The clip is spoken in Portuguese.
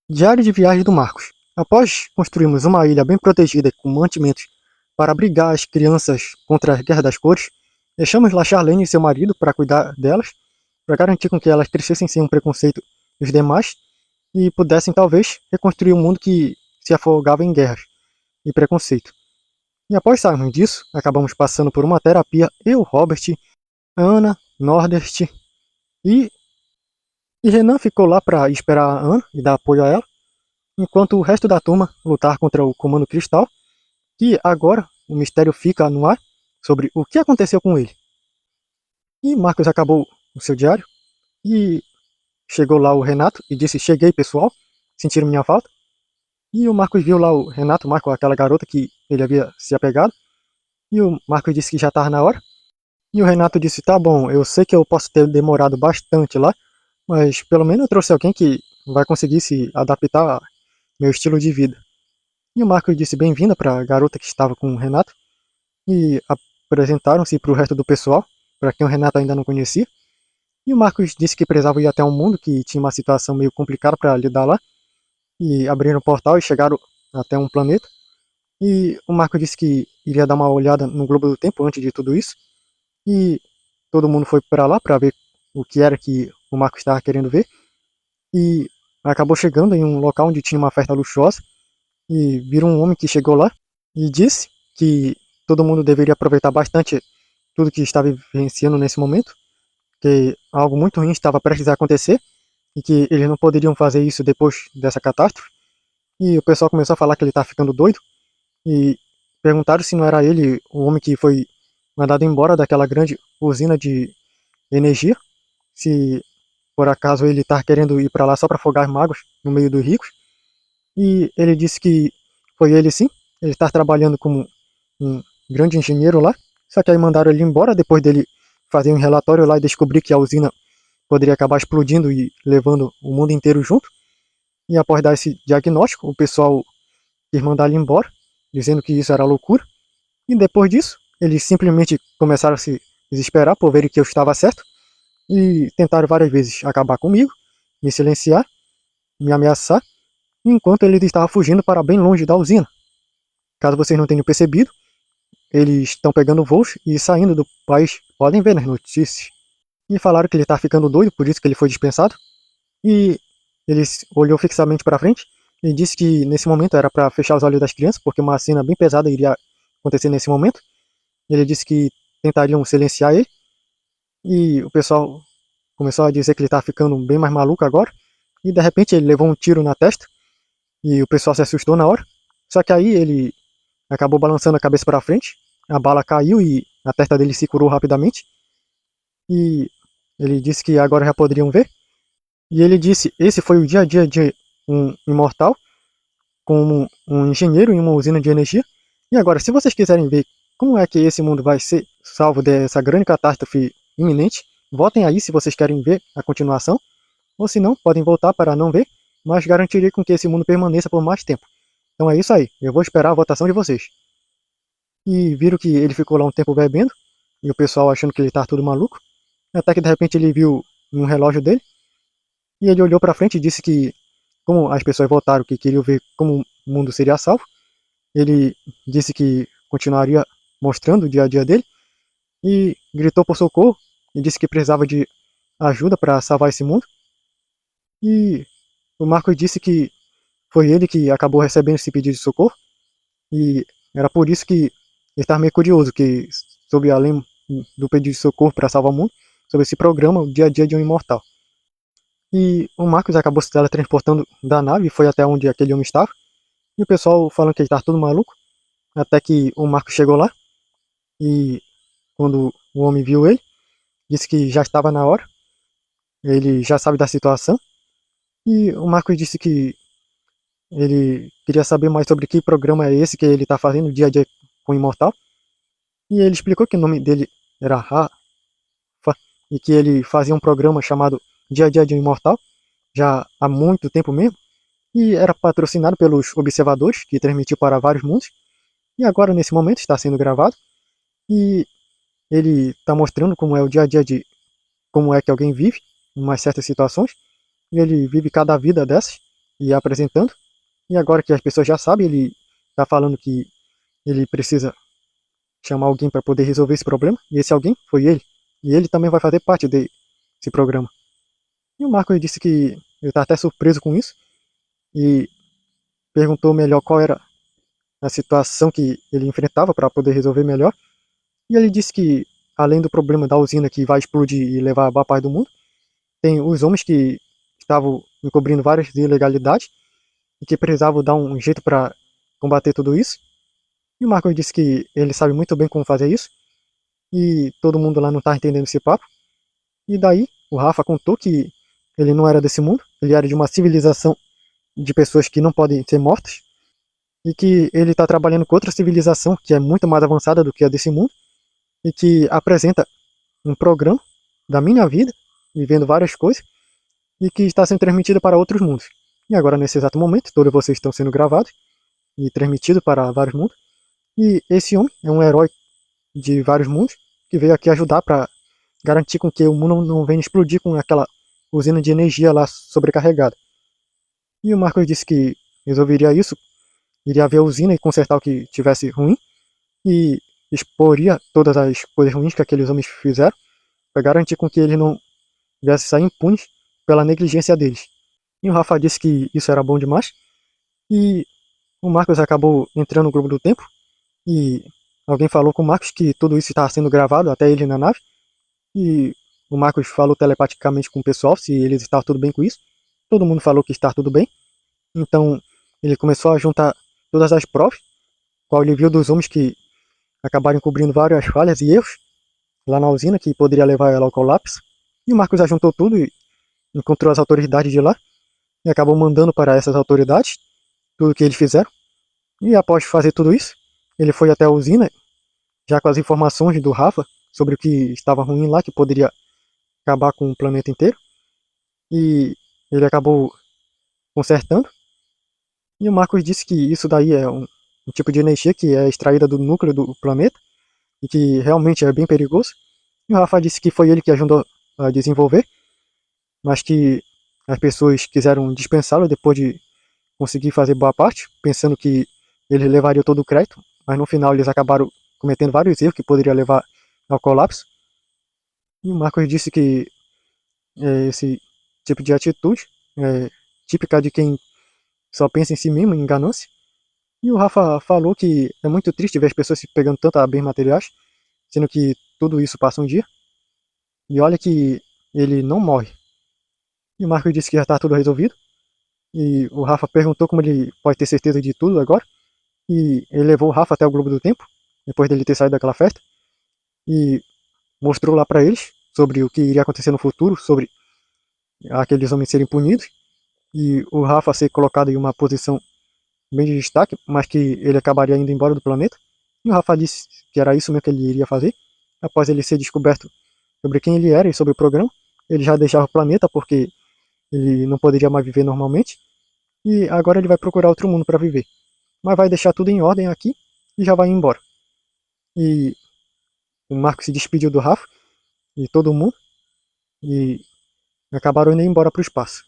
Diário de viagem do Marcos. Após construirmos uma ilha bem protegida com mantimentos para abrigar as crianças contra a Guerra das Cores, deixamos lá Charlene e seu marido para cuidar delas, para garantir com que elas crescessem sem um preconceito dos demais e pudessem talvez reconstruir um mundo que se afogava em guerras e preconceito. E após sairmos disso, acabamos passando por uma terapia, eu, Robert, Ana, Nordest e, e Renan ficou lá para esperar a Ana e dar apoio a ela, enquanto o resto da turma lutar contra o Comando Cristal, que agora o mistério fica no ar sobre o que aconteceu com ele. E Marcos acabou o seu diário e chegou lá o Renato e disse: "Cheguei, pessoal, sentiram minha falta?" E o Marcos viu lá o Renato, Marcos, aquela garota que ele havia se apegado, e o Marcos disse que já estava na hora. E o Renato disse: "Tá bom, eu sei que eu posso ter demorado bastante lá, mas pelo menos eu trouxe alguém que vai conseguir se adaptar ao meu estilo de vida." E o Marcos disse bem-vinda para a garota que estava com o Renato e apresentaram-se para o resto do pessoal, para quem o Renato ainda não conhecia. E o Marcos disse que precisava ir até um mundo que tinha uma situação meio complicada para lidar lá, e abriram o portal e chegaram até um planeta. E o Marcos disse que iria dar uma olhada no globo do tempo antes de tudo isso, e todo mundo foi para lá para ver o que era que o Marcos estava querendo ver, e acabou chegando em um local onde tinha uma festa luxuosa, e viram um homem que chegou lá e disse que todo mundo deveria aproveitar bastante tudo que estava vivenciando nesse momento, que algo muito ruim estava prestes a acontecer e que eles não poderiam fazer isso depois dessa catástrofe. E o pessoal começou a falar que ele estava ficando doido e perguntaram se não era ele o homem que foi mandado embora daquela grande usina de energia, se por acaso ele estava querendo ir para lá só para afogar mágoas no meio dos ricos. E ele disse que foi ele sim, ele está trabalhando como um grande engenheiro lá, só que aí mandaram ele embora depois dele fazer um relatório lá e descobrir que a usina poderia acabar explodindo e levando o mundo inteiro junto. E após dar esse diagnóstico, o pessoal quis mandar ele embora, dizendo que isso era loucura. E depois disso, eles simplesmente começaram a se desesperar por verem que eu estava certo e tentaram várias vezes acabar comigo, me silenciar, me ameaçar, enquanto eles estavam fugindo para bem longe da usina. Caso vocês não tenham percebido, eles estão pegando voos e saindo do país. Podem ver nas notícias. E falaram que ele está ficando doido, por isso que ele foi dispensado. E ele olhou fixamente para frente e disse que nesse momento era para fechar os olhos das crianças, porque uma cena bem pesada iria acontecer nesse momento. Ele disse que tentariam silenciar ele. E o pessoal começou a dizer que ele estava ficando bem mais maluco agora. E de repente ele levou um tiro na testa. E o pessoal se assustou na hora. Só que aí ele acabou balançando a cabeça para frente, a bala caiu e a testa dele se curou rapidamente. E ele disse que agora já poderiam ver. E ele disse: esse foi o dia a dia de um imortal, como um engenheiro em uma usina de energia. E agora, se vocês quiserem ver como é que esse mundo vai ser salvo dessa grande catástrofe iminente, votem aí se vocês querem ver a continuação. Ou se não, podem voltar para não ver, mas garantirei com que esse mundo permaneça por mais tempo. Então é isso aí, eu vou esperar a votação de vocês. E viram que ele ficou lá um tempo bebendo, e o pessoal achando que ele estava tudo maluco, até que de repente ele viu um relógio dele, e ele olhou para frente e disse que, como as pessoas votaram que queriam ver como o mundo seria salvo, ele disse que continuaria mostrando o dia a dia dele, e gritou por socorro, e disse que precisava de ajuda para salvar esse mundo, e o Marcos disse que foi ele que acabou recebendo esse pedido de socorro, e era por isso que ele estava meio curioso, que sobre além do pedido de socorro para salvar o mundo, sobre esse programa, o dia a dia de um imortal. E o Marcos acabou se teletransportando da nave e foi até onde aquele homem estava. E o pessoal falando que ele estava todo maluco, até que o Marcos chegou lá e quando o homem viu ele, disse que já estava na hora, ele já sabe da situação. E o Marcos disse que ele queria saber mais sobre que programa é esse que ele está fazendo dia a dia com o Imortal. E ele explicou que o nome dele era Rafa e que ele fazia um programa chamado Dia a Dia de um Imortal, já há muito tempo mesmo, e era patrocinado pelos observadores, que transmitiu para vários mundos, e agora nesse momento está sendo gravado, e ele está mostrando como é o dia a dia de como é que alguém vive em umas certas situações, e ele vive cada vida dessas, e apresentando. E agora que as pessoas já sabem, ele está falando que ele precisa chamar alguém para poder resolver esse problema. E esse alguém foi ele. E ele também vai fazer parte desse programa. E o Marcos disse que ele está até surpreso com isso. E perguntou melhor qual era a situação que ele enfrentava para poder resolver melhor. E ele disse que, além do problema da usina que vai explodir e levar a boa parte do mundo, tem os homens que estavam encobrindo várias ilegalidades e que precisavam dar um jeito para combater tudo isso. E o Marcos disse que ele sabe muito bem como fazer isso. E todo mundo lá não está entendendo esse papo. E daí o Rafa contou que ele não era desse mundo, ele era de uma civilização de pessoas que não podem ser mortas. E que ele está trabalhando com outra civilização que é muito mais avançada do que a desse mundo. E que apresenta um programa da minha vida, vivendo várias coisas, e que está sendo transmitida para outros mundos. E agora, nesse exato momento, todos vocês estão sendo gravados e transmitidos para vários mundos. E esse homem é um herói de vários mundos que veio aqui ajudar para garantir com que o mundo não venha explodir com aquela usina de energia lá sobrecarregada. E o Marcos disse que resolveria isso, iria ver a usina e consertar o que tivesse ruim e exporia todas as coisas ruins que aqueles homens fizeram para garantir com que eles não viessem sair impunes pela negligência deles. E o Rafa disse que isso era bom demais. E o Marcos acabou entrando no grupo do tempo. E alguém falou com o Marcos que tudo isso estava sendo gravado, até ele na nave. E o Marcos falou telepaticamente com o pessoal se eles estavam tudo bem com isso. Todo mundo falou que está tudo bem. Então ele começou a juntar todas as provas, qual ele viu dos homens que acabaram encobrindo várias falhas e erros lá na usina que poderia levar ela ao colapso. E o Marcos ajuntou tudo e encontrou as autoridades de lá e acabou mandando para essas autoridades tudo o que eles fizeram. E após fazer tudo isso, ele foi até a usina, já com as informações do Rafa sobre o que estava ruim lá, que poderia acabar com o planeta inteiro. E ele acabou consertando. E o Marcos disse que isso daí é um tipo de energia que é extraída do núcleo do planeta e que realmente é bem perigoso. E o Rafa disse que foi ele que ajudou a desenvolver, mas que as pessoas quiseram dispensá-lo depois de conseguir fazer boa parte, pensando que ele levaria todo o crédito, mas no final eles acabaram cometendo vários erros que poderiam levar ao colapso. E o Marcos disse que esse tipo de atitude é típica de quem só pensa em si mesmo, em ganância. E o Rafa falou que é muito triste ver as pessoas se pegando tanto a bens materiais, sendo que tudo isso passa um dia. E olha que ele não morre. E o Marcos disse que já está tudo resolvido. E o Rafa perguntou como ele pode ter certeza de tudo agora. E ele levou o Rafa até o Globo do Tempo, depois dele ter saído daquela festa. E mostrou lá para eles sobre o que iria acontecer no futuro, sobre aqueles homens serem punidos. E o Rafa ser colocado em uma posição bem de destaque, mas que ele acabaria indo embora do planeta. E o Rafa disse que era isso mesmo que ele iria fazer. Após ele ser descoberto sobre quem ele era e sobre o programa, ele já deixava o planeta porque ele não poderia mais viver normalmente. E agora ele vai procurar outro mundo para viver. Mas vai deixar tudo em ordem aqui e já vai embora. E o Marco se despediu do Rafa e todo mundo e acabaram indo embora para o espaço.